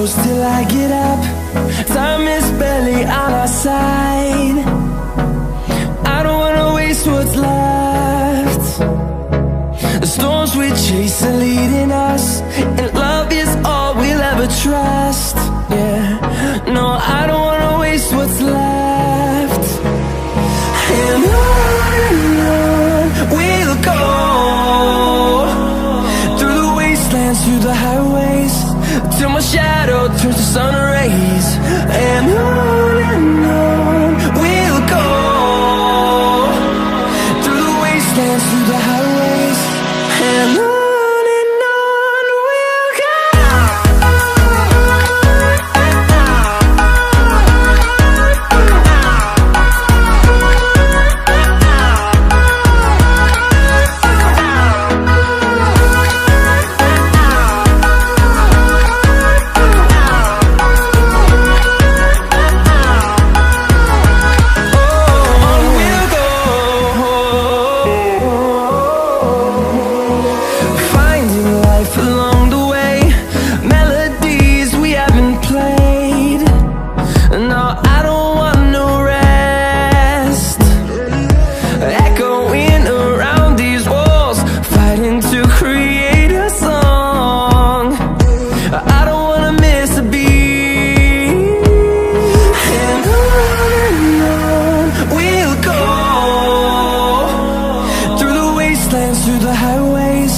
close till I get up. Time is barely on our side. I don't wanna waste what's left. The storms we chase are leading us, and love is all we'll ever trust. Yeah, no, I don't wanna waste what's left. And on we'll go, through the wastelands, through the highways, till my shadow turns to sun rays. And on we'll go, through the wastelands, through the highways, and on we'll go. Through the highways,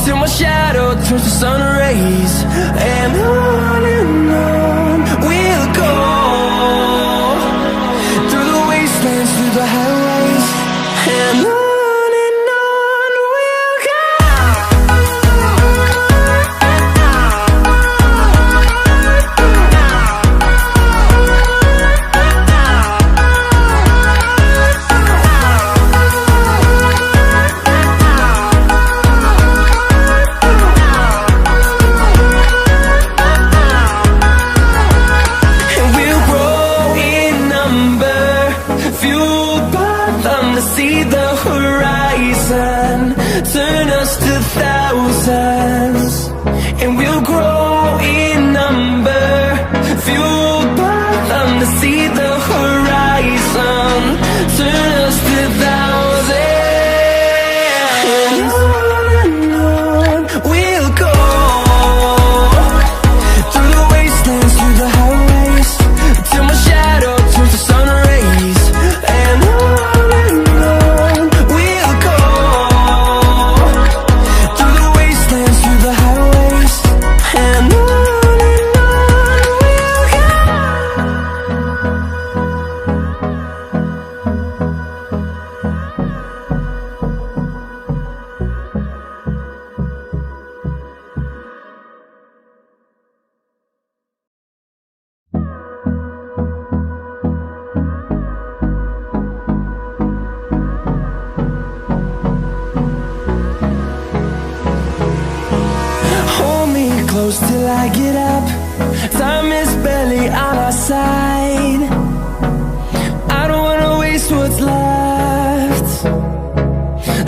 till my shadow turns to sun rays. And on we'll go, through the wastelands, through the highways, and on we'll go. See the horizon, turn us to thousands, and we'll grow in number, fueled by them. To see the horizon, turn us to thousands, and on we'll go, through the wastelands, through the highways, till my shadow turns to sun rays. And close till I get up. Time is barely on our side. I don't wanna waste what's left.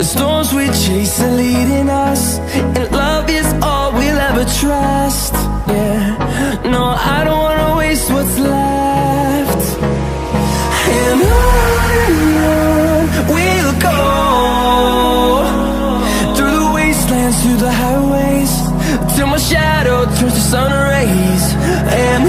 The storms we chase are leading us, and love is all we'll ever trust. Yeah, no, I don't wanna waste what's left. And on we'll go, through the wastelands, through the highways, till my shadow turns to sun rays. And